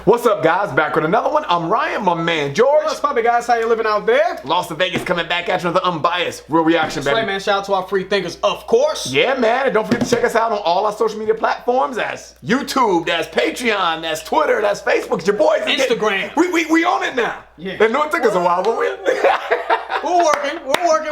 What's up, guys? Back with another one. I'm Ryan, my man George. What's poppin', guys? How you living out there? Las Vegas coming back at you with an unbiased real reaction, baby. Right, man. Shout out to our free thinkers, of course. Yeah, man. And don't forget to check us out on all our social media platforms. That's YouTube, that's Patreon, that's Twitter, that's Facebook. It's your boys. Instagram. We on it now. Yeah. They know it took us a while, but we're working.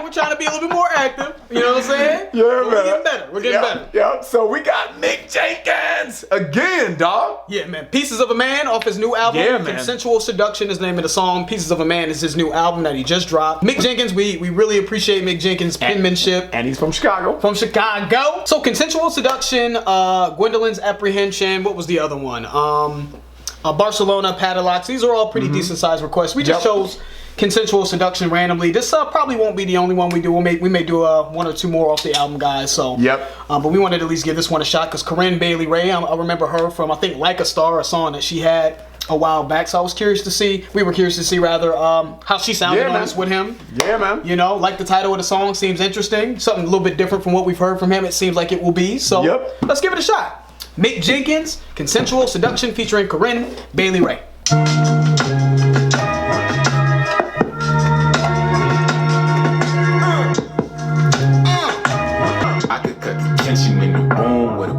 We're trying to be a little bit more active. You know what I'm saying? Yeah, man. We're getting better. We're getting better. Yeah. So we got Mick Jenkins again, dog. Yeah, man. Pieces of a Man off his new album. Yeah, man. Consensual Seduction is the name of the song. Pieces of a Man is his new album that he just dropped. Mick Jenkins, we really appreciate Mick Jenkins' penmanship. And he's from Chicago. From Chicago. So Consensual Seduction, Gwendolyn's Apprehension. What was the other one? Barcelona, Padlocks. These are all pretty decent sized requests. We just chose Consensual Seduction randomly. This probably won't be the only one we do. We may do one or two more off the album, guys. So but we wanted to at least give this one a shot because Corinne Bailey Ray, I remember her from, I think, Like a Star, a song that she had a while back. So I was curious to see, how she sounded on this with him. Yeah, man. You know, like the title of the song seems interesting. Something a little bit different from what we've heard from him. It seems like it will be. So let's give it a shot. Mick Jenkins, Consensual Seduction featuring Corinne Bailey Ray.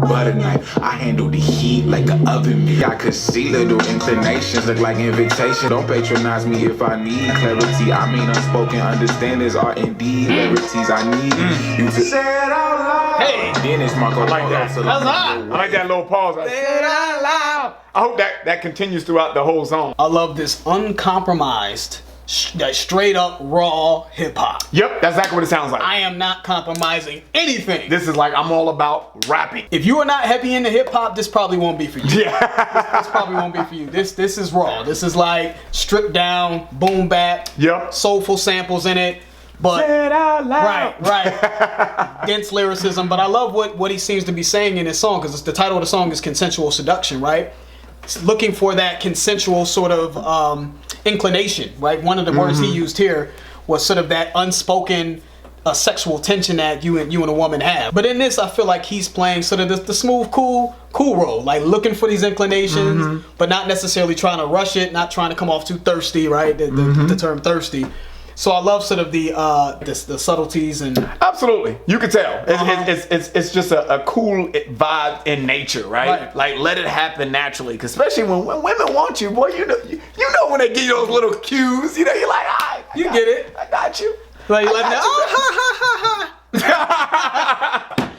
Butter knife, I handle the heat like an oven mitt. I could see little inclinations look like invitation. Don't patronize me if I need clarity. I mean unspoken understandings are indeed rarities. I need you to say it out loud. Hey, then it's Marco. I like that. That's hot. I like that little pause. Say it out loud. I hope that continues throughout the whole song. I love this uncompromised, straight up raw hip hop. Yep, that's exactly what it sounds like. I am not compromising anything. This is like, I'm all about rapping. If you are not heavy into hip hop, this probably won't be for you. Yeah. This probably won't be for you. This is raw. This is like stripped down, boom bap, soulful samples in it. But say it out loud. Right. Dense lyricism. But I love what he seems to be saying in his song, because the title of the song is Consensual Seduction, right? It's looking for that consensual sort of inclination, right? One of the words he used here was sort of that unspoken sexual tension that you and a woman have. But in this, I feel like he's playing sort of the smooth, cool role, like looking for these inclinations, but not necessarily trying to rush it, not trying to come off too thirsty, right? The term thirsty. So I love sort of the subtleties and absolutely, you can tell it's just a cool vibe in nature, right? Like let it happen naturally, cause especially when women want you, boy, you know when they give you those little cues, you know, you're like, all right, you get it, I got you. Like you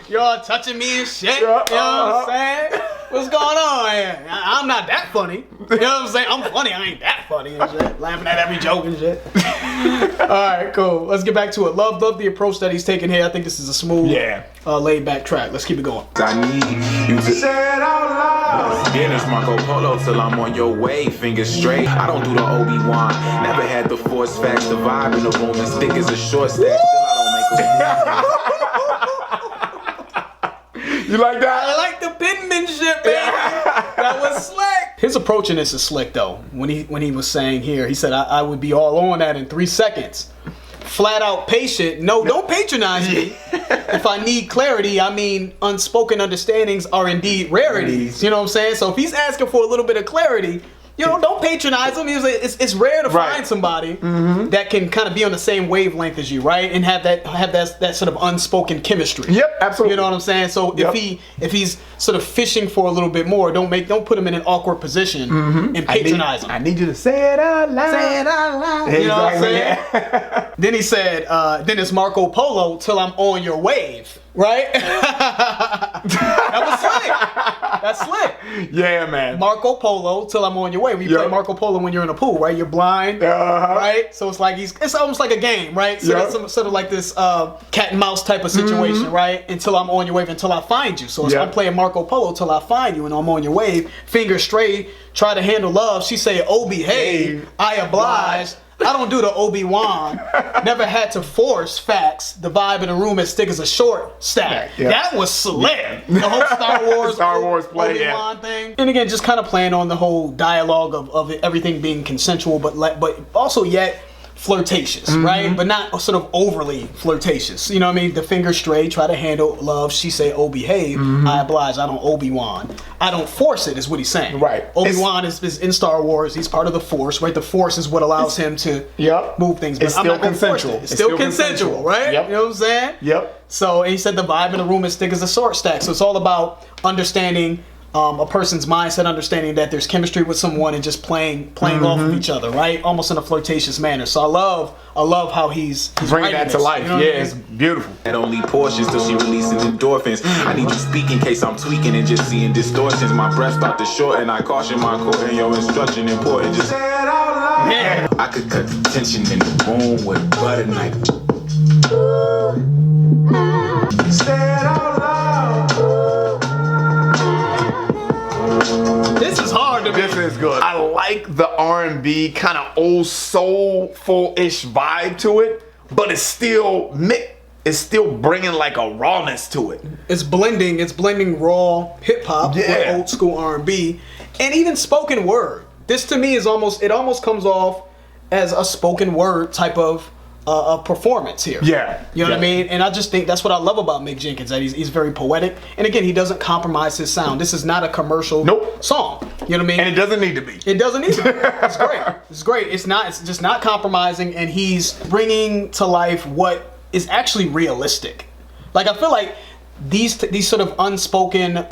you're all touching me and shit. You know what I'm saying? What's going on here? I'm not that funny. You know what I'm saying? I'm funny. I ain't that funny and shit. Laughing at every joke and shit. All right, cool. Let's get back to it. Love the approach that he's taking here. I think this is a smooth, laid back track. Let's keep it going. I need you to say it out loud. Then it's Marco Polo till I'm on your way. Fingers straight. I don't do the Obi-Wan. Never had the force facts. The vibe in the room as thick as a short stack. Still I don't make a You like that? I like the penmanship, baby. That was slick. His approach in this is slick, though. When he was saying here, he said, I would be all on that in 3 seconds. Flat out patient. No, don't patronize me. If I need clarity, I mean unspoken understandings are indeed rarities. You know what I'm saying? So if he's asking for a little bit of clarity, you know, don't patronize him. It's rare to find somebody that can kind of be on the same wavelength as you, right? And have that sort of unspoken chemistry. Yep, absolutely. You know what I'm saying? So if he's sort of fishing for a little bit more, don't put him in an awkward position and patronize him. I need you to say it out loud. Say it out loud. You know what I'm saying? Then he said, then it's Marco Polo till I'm on your wave. Right? That was slick. That's slick. Yeah, man. Marco Polo till I'm on your way. We play Marco Polo when you're in a pool, right? You're blind, right? So it's like it's almost like a game, right? So it's sort of like this cat and mouse type of situation, right? Until I'm on your wave, until I find you. So I'm playing Marco Polo till I find you, and I'm on your wave. Finger straight, try to handle love. She say, "Oh, behave." I oblige. I don't do the Obi-Wan. Never had to force facts. The vibe in the room as thick as a short stack. That was slick. The whole Star Wars play, Obi-Wan thing. And again, just kind of playing on the whole dialogue of everything being consensual, but also yet flirtatious, right? But not sort of overly flirtatious. You know what I mean? The finger straight, try to handle love. She say, oh, behave. I oblige. I don't Obi-Wan. I don't force it, is what he's saying. Right. Obi-Wan is in Star Wars. He's part of the Force, right? The Force is what allows him to move things. But It's I'm still not gonna force consensual. it. It's still consensual, right? Yep. You know what I'm saying? Yep. So, and he said the vibe in the room is thick as a sword stack. So it's all about understanding a person's mindset, understanding that there's chemistry with someone and just playing off of each other, right? Almost in a flirtatious manner. So I love how he's bringing that to life. You know what I mean? It's beautiful. And only portions till she releases endorphins. I need you speak in case I'm tweaking and just seeing distortions. My breath start to shorten. I caution my court and your instruction important. Just say it out loud. Yeah. I could cut the tension in the room with a butter knife. Say it out loud. This is hard to me. This is good. I like the R&B kind of old soulful-ish vibe to it, but Mick is still bringing like a rawness to it. It's blending raw hip hop with old school R&B, and even spoken word. This to me is almost comes off as a spoken word type of performance here. Yeah. You know what I mean? And I just think that's what I love about Mick Jenkins, that he's very poetic. And again, he doesn't compromise his sound. This is not a commercial song. You know what I mean? And it doesn't need to be. It doesn't need to be. It's great. It's great. It's just not compromising, and he's bringing to life what is actually realistic. Like, I feel like these sort of unspoken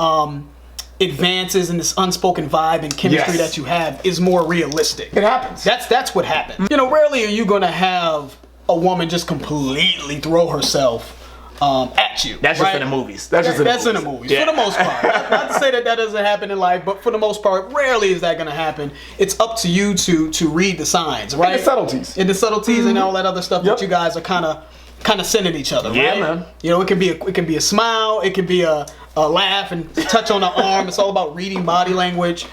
advances in this unspoken vibe and chemistry that you have is more realistic. It happens. That's what happens. You know, rarely are you gonna have a woman just completely throw herself at you. That's just in the movies. That's in the movies. For the most part. Not to say that doesn't happen in life, but for the most part, rarely is that going to happen. It's up to you to read the signs, right? And the subtleties. And the subtleties and all that other stuff that you guys are kind of sending each other, right? Man. You know, it can be a smile, it can be a laugh and touch on the arm. It's all about reading body language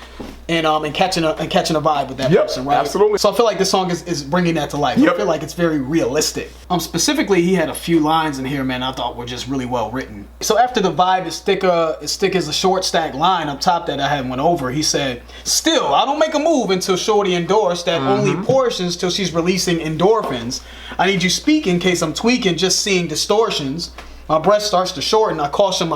and catching a vibe with that person, right? Absolutely. So I feel like this song is bringing that to life. I feel like it's very realistic. Specifically, he had a few lines in here, man, I thought were just really well written. So after the vibe is thick as a short stack line up top that I had went over, he said, still, I don't make a move until Shorty endorsed that only portions till she's releasing endorphins. I need you speak in case I'm tweaking, just seeing distortions. My breath starts to shorten. I caution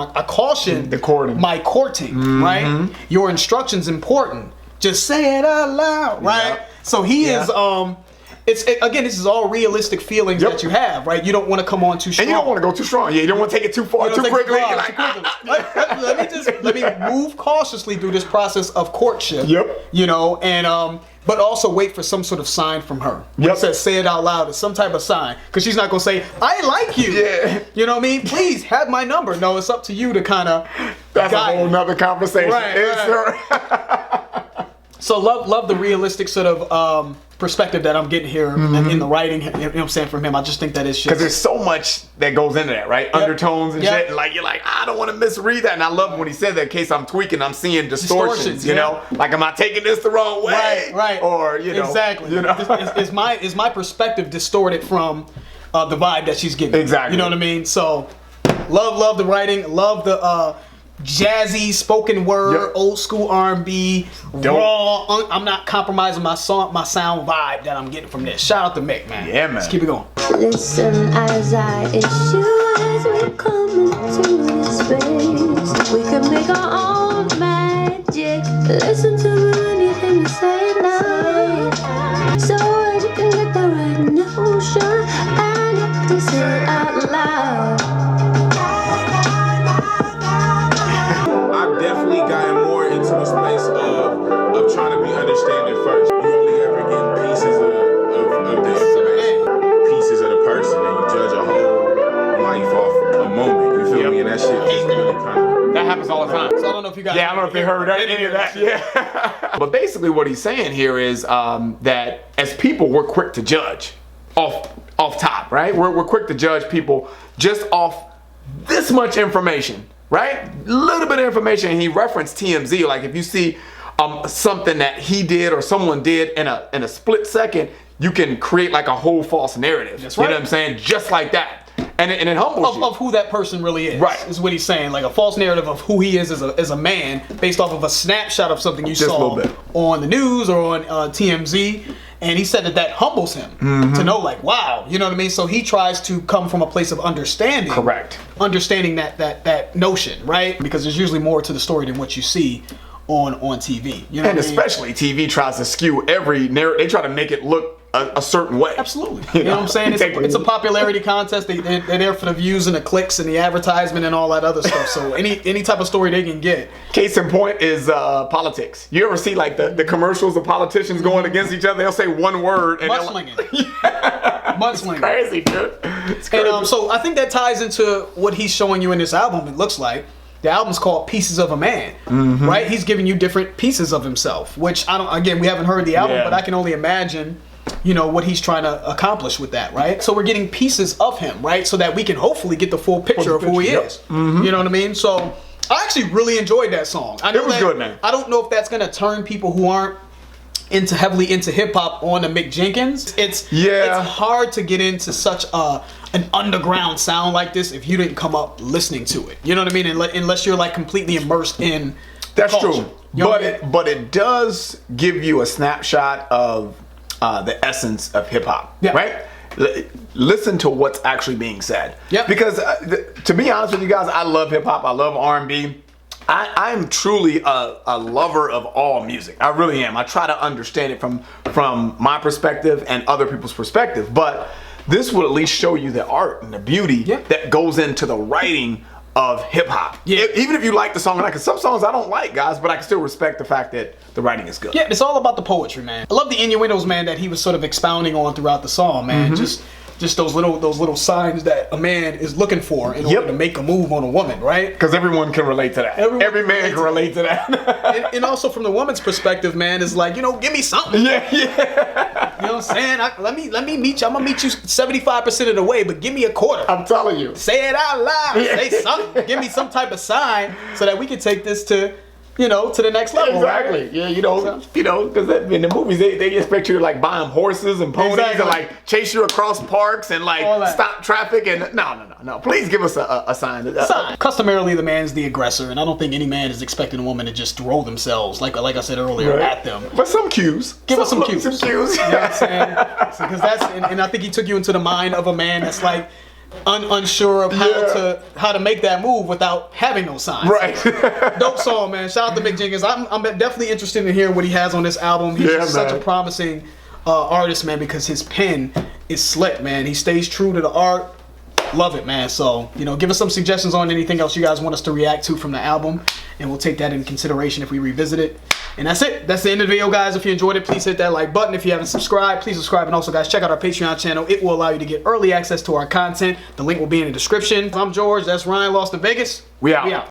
the courting. My courting, right? Your instruction's important. Just say it out loud, right? So he is again, this is all realistic feelings that you have, right? You don't want to come on too strong. And you don't want to go too strong. Yeah, you don't want to take it too far, too quickly. Let me move cautiously through this process of courtship. You know, and but also wait for some sort of sign from her. When it says say it out loud, it's some type of sign. Because she's not going to say, I like you. Yeah. You know what I mean? Please have my number. No, it's up to you to kind of That's a whole nother conversation. So love the realistic sort of perspective that I'm getting here in the writing, you know what I'm saying, from him. I just think that is shit. Because there's so much that goes into that, right? Undertones and shit. And like, you're like, I don't want to misread that. And I love when he said that, in case I'm tweaking, I'm seeing distortions, you know? Like, am I taking this the wrong way? Right. Or, you know. Exactly. You know? is my perspective distorted from the vibe that she's giving? Exactly. You know what I mean? So, love the writing, love the jazzy spoken word, old school R&B, raw. I'm not compromising my sound vibe that I'm getting from this. Shout out to Mick, man. Yeah, man. Let's keep it going. Listen as I issue as we come into this space. We can make our own magic. Listen to anything you say now. So you can get the right notion and you have to say it out loud. I've definitely gotten more into a space of trying to be understanding first. You only ever get pieces of the information, pieces of the person, and you judge a whole life off a moment. You feel me? And that shit just really kind of... That happens all the time. So I don't know if you guys... Yeah, I don't know if you heard any of that. Yeah. But basically what he's saying here is that as people, we're quick to judge off top, right? We're quick to judge people just off this much information. Right? A little bit of information. And he referenced TMZ. Like if you see something that he did or someone did in a split second, you can create like a whole false narrative. That's right. You know what I'm saying? Just like that. And it humbles you. Of who that person really is. Right. Is what he's saying. Like a false narrative of who he is as a man based off of a snapshot of something you Just a saw little bit. on the news or on TMZ. And he said that humbles him to know, like, wow, you know what I mean? So he tries to come from a place of understanding. Correct. Understanding that notion, right? Because there's usually more to the story than what you see on TV. You know And what I mean? especially TV tries to skew every narrative. They try to make it look a certain way. Absolutely. You know what I'm saying? It's a popularity contest. They're there for the views and the clicks and the advertisement and all that other stuff. So any type of story they can get. Case in point is politics. You ever see like the commercials of politicians going against each other? They'll say one word and Mudslinging. Mudslinging. Crazy, dude. It's crazy. And so I think that ties into what he's showing you in this album. It looks like the album's called Pieces of a Man, right? He's giving you different pieces of himself, which we haven't heard the album, but I can only imagine, you know, what he's trying to accomplish with that, right? So we're getting pieces of him, right? So that we can hopefully get the full picture of who he is. You know what I mean? So I actually really enjoyed that song. I know it was good, man. I don't know if that's gonna turn people who aren't heavily into hip hop on to Mick Jenkins. It's hard to get into such an underground sound like this if you didn't come up listening to it. You know what I mean? Unless you're like completely immersed in that's culture. true. But it does give you a snapshot of the essence of hip hop, right? Listen to what's actually being said. Because to be honest with you guys, I love hip hop. I love R&B. I'm truly a lover of all music. I really am. I try to understand it from my perspective and other people's perspective. But this will at least show you the art and the beauty that goes into the writing of hip hop. Even if you like the song, like some songs I don't like, guys, but I can still respect the fact that the writing is good. Yeah, it's all about the poetry, man. I love the innuendos, man, that he was sort of expounding on throughout the song, man. Just those little signs that a man is looking for in order to make a move on a woman, right? Because everyone can relate to that. Every man can relate to that. and also from the woman's perspective, man, is like, you know, give me something. You know what I'm saying? Let me meet you. I'm gonna meet you 75% of the way, but give me a quarter. I'm telling you. Say it out loud. Say something. Give me some type of sign so that we can take this to the next level. Exactly. Right? Yeah, because in the movies they expect you to like buy them horses and ponies and like chase you across parks and like stop traffic and no. Please give us a sign. Customarily, the man's the aggressor, and I don't think any man is expecting a woman to just throw themselves like I said earlier at them. But some cues. Give us some cues. Some cues. You know what I'm saying? Because and I think he took you into the mind of a man that's like unsure of how to make that move without having those signs. Right. Dope song, man. Shout out to Mick Jenkins. I'm definitely interested in hearing what he has on this album. He's just such a promising artist, man, because his pen is slick, man. He stays true to the art. Love it, man. So, give us some suggestions on anything else you guys want us to react to from the album, and we'll take that into consideration if we revisit it. And that's it. That's the end of the video, guys. If you enjoyed it, please hit that like button. If you haven't subscribed, please subscribe. And also, guys, check out our Patreon channel. It will allow you to get early access to our content. The link will be in the description. I'm George. That's Ryan, Lost in Vegas. We out.